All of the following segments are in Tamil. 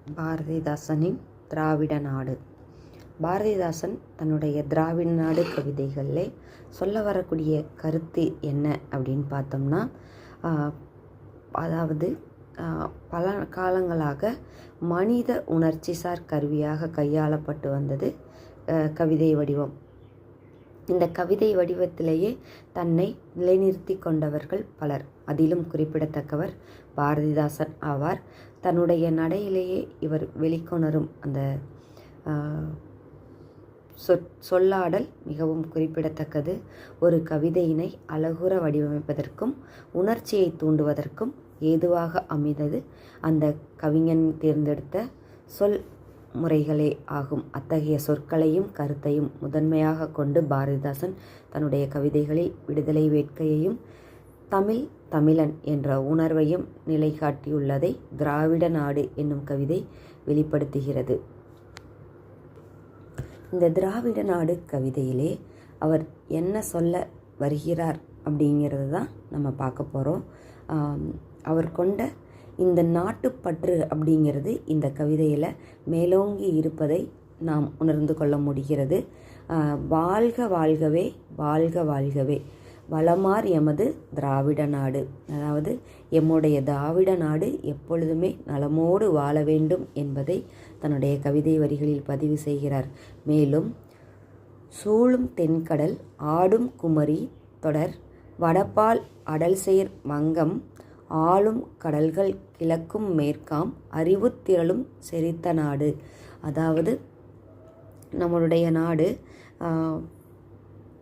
பாரதிதாசனின் திராவிட நாடு. பாரதிதாசன் தன்னுடைய திராவிட நாடு கவிதைகளில் சொல்ல வரக்கூடிய கருத்து என்ன அப்படின்னு பார்த்தோம்னா, அதாவது பல காலங்களாக மனித உணர்ச்சிசார் கருவியாக கையாளப்பட்டு வந்தது கவிதை வடிவம். இந்த கவிதை வடிவத்திலேயே தன்னை நிலைநிறுத்தி கொண்டவர்கள் பலர். அதிலும் குறிப்பிடத்தக்கவர் பாரதிதாசன் ஆவார். தன்னுடைய நடையிலேயே இவர் வெளிக்கொணரும் அந்த சொல்லாடல் மிகவும் குறிப்பிடத்தக்கது. ஒரு கவிதையினை அழகுற வடிவமைப்பதற்கும் உணர்ச்சியை தூண்டுவதற்கும் ஏதுவாக அமைந்தது அந்த கவிஞன் தேர்ந்தெடுத்த சொல் முறைகளே ஆகும். அத்தகைய சொற்களையும் கருத்தையும் முதன்மையாக கொண்டு பாரதிதாசன் தன்னுடைய கவிதைகளில் விடுதலை வேட்கையையும் தமிழன் என்ற உணர்வையும் நிலை காட்டியுள்ளதை திராவிட நாடு என்னும் கவிதை வெளிப்படுத்துகிறது. இந்த திராவிட நாடு கவிதையிலே அவர் என்ன சொல்ல வருகிறார் அப்படிங்கிறது தான் நம்ம பார்க்க போகிறோம். அவர் கொண்ட இந்த நாட்டுப்பற்று அப்படிங்கிறது இந்த கவிதையில் மேலோங்கி இருப்பதை நாம் உணர்ந்து கொள்ள முடிகிறது. வாழ்க வாழ்கவே, வாழ்க வாழ்கவே, வளமார் எமது திராவிட நாடு. அதாவது எம்முடைய திராவிட நாடு எப்பொழுதுமே நலமோடு வாழ வேண்டும் என்பதை தன்னுடைய கவிதை வரிகளில் பதிவு செய்கிறார். மேலும் சூழும் தென்கடல் ஆடும் குமரி தொடர் வடபால் அடல்சேர் வங்கம் ஆளும் கடல்கள் கிழக்கும் மேற்காம் அறிவு திரளும் செழித்த நாடு. அதாவது நம்மளுடைய நாடு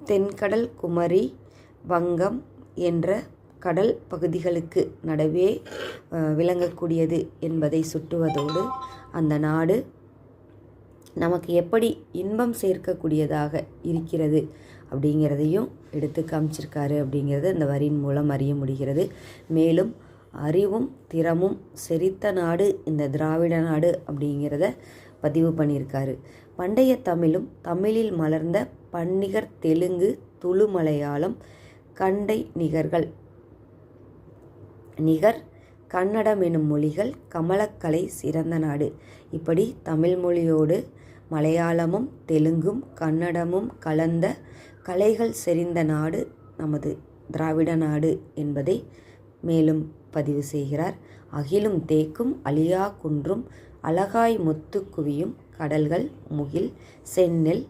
தென்கடல் குமரி வங்கம் என்ற கடல் பகுதிகளுக்கு நடுவே விளங்கக்கூடியது என்பதை சுட்டுவதோடு அந்த நாடு நமக்கு எப்படி இன்பம் சேர்க்கக்கூடியதாக இருக்கிறது அப்படிங்கிறதையும் எடுத்து காமிச்சிருக்காரு அப்படிங்கிறது அந்த வரியின் மூலம் அறிய முடிகிறது. மேலும் அறிவும் திறமும் செழித்த நாடு இந்த திராவிட நாடு அப்படிங்கிறத பதிவு பண்ணியிருக்காரு. பண்டைய தமிழும் தமிழில் மலர்ந்த பன்னிகர் தெலுங்கு துளு மலையாளம் கண்டை நிகர் கன்னடம் எனும் மொழிகள் கமலக்கலை சிறந்த நாடு. இப்படி தமிழ் மொழியோடு மலையாளமும் தெலுங்கும் கன்னடமும் கலந்த கலைகள் செறிந்த நாடு நமது திராவிட நாடு என்பதை மேலும் பதிவு செய்கிறார். அகிலும் தேக்கும் அழியா குன்றும் அழகாய் முத்து குவியும் கடல்கள் முகில் செந்நெல்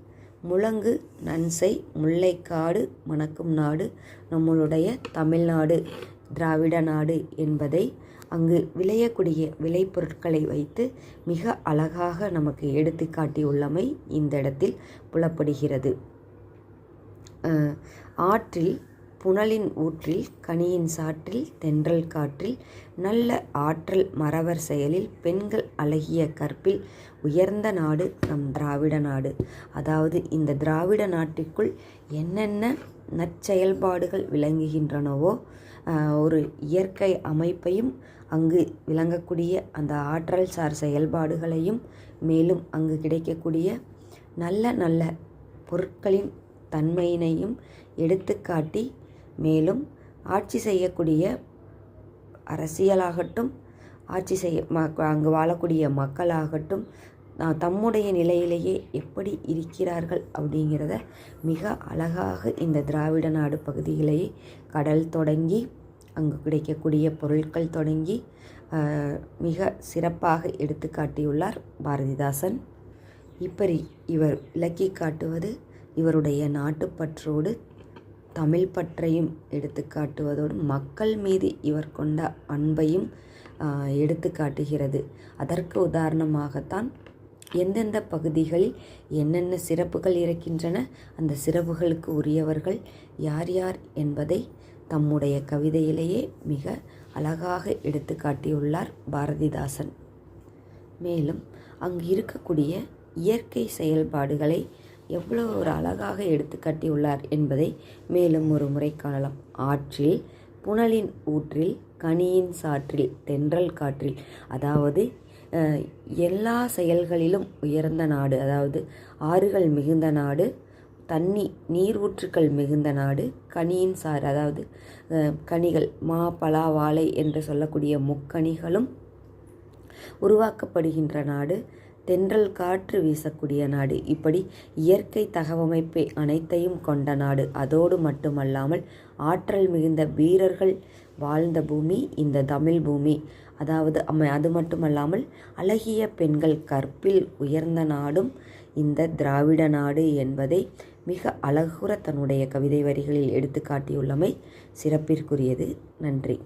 முழங்கு நன்சை முல்லைக்காடு மணக்கும் நாடு நம்மளுடைய தமிழ்நாடு திராவிட நாடு என்பதை அங்கு விளையக்கூடிய விளைபொருட்களை வைத்து மிக அழகாக நமக்கு எடுத்து காட்டியுள்ளமை இந்த இடத்தில் புலப்படுகிறது. ஆற்றில் புனலின் ஊற்றில் கனியின் சாற்றில் தென்றல் காற்றில் நல்ல ஆற்றல் மறவர் செயலில் பெண்கள் அழகிய கற்பில் உயர்ந்த நாடு நம் திராவிட நாடு. அதாவது இந்த திராவிட நாட்டிற்குள் என்னென்ன நற்செயல்பாடுகள் விளங்குகின்றனவோ ஒரு இயற்கை அமைப்பையும் அங்கு விளங்கக்கூடிய அந்த ஆற்றல் சார் செயல்பாடுகளையும் மேலும் அங்கு கிடைக்கக்கூடிய நல்ல நல்ல பொருட்களின் தன்மையினையும் எடுத்துக்காட்டி மேலும் ஆட்சி செய்யக்கூடிய அரசியலாகட்டும் அங்கு வாழக்கூடிய மக்களாகட்டும் தம்முடைய நிலையிலேயே எப்படி இருக்கிறார்கள் அப்படிங்கிறத மிக அழகாக இந்த திராவிட நாடு பகுதியிலேயே கடல் தொடங்கி அங்கு கிடைக்கக்கூடிய பொருட்கள் தொடங்கி மிக சிறப்பாக எடுத்து காட்டியுள்ளார் பாரதிதாசன். இப்படி இவர் விளக்கி காட்டுவது இவருடைய நாட்டுப்பற்றோடு தமிழ் பற்றையும் எடுத்து காட்டுவதோடு மக்கள் மீது இவர் கொண்ட அன்பையும் எடுத்து காட்டுகிறது. அதற்கு உதாரணமாகத்தான் எந்தெந்த பகுதிகளில் என்னென்ன சிறப்புகள் இருக்கின்றன, அந்த சிறப்புகளுக்கு உரியவர்கள் யார் யார் என்பதை தம்முடைய கவிதையிலேயே மிக அழகாக எடுத்து காட்டியுள்ளார் பாரதிதாசன். மேலும் அங்கு இருக்கக்கூடிய இயற்கை செயல்பாடுகளை எவ்வளோ ஒரு அழகாக எடுத்து காட்டியுள்ளார் என்பதை மேலும் ஒரு முறை காணலாம். ஆற்றில் புனலின் ஊற்றில் கனியின் சாற்றில் தென்றல் காற்றில், அதாவது எல்லா செயல்களிலும் உயர்ந்த நாடு, அதாவது ஆறுகள் மிகுந்த நாடு, நீரூற்றுக்கள் மிகுந்த நாடு, கனியின் சாறு, அதாவது கனிகள் மா பலா வாழை என்று சொல்லக்கூடிய முக்கனிகளும் உருவாக்கப்படுகின்ற நாடு, தென்றல் காற்று வீசக்கூடிய நாடு, இப்படி இயற்கை தகவமைப்பை அனைத்தையும் கொண்ட நாடு. அதோடு மட்டுமல்லாமல் ஆற்றல் மிகுந்த வீரர்கள் வாழ்ந்த பூமி இந்த தமிழ் பூமி. அதாவது அது மட்டுமல்லாமல் அழகிய பெண்கள் கற்பில் உயர்ந்த நாடும் இந்த திராவிட நாடு என்பதை மிக அழகுற தன்னுடைய கவிதை வரிகளில் எடுத்து காட்டியுள்ளமை சிறப்பிற்குரியது. நன்றி.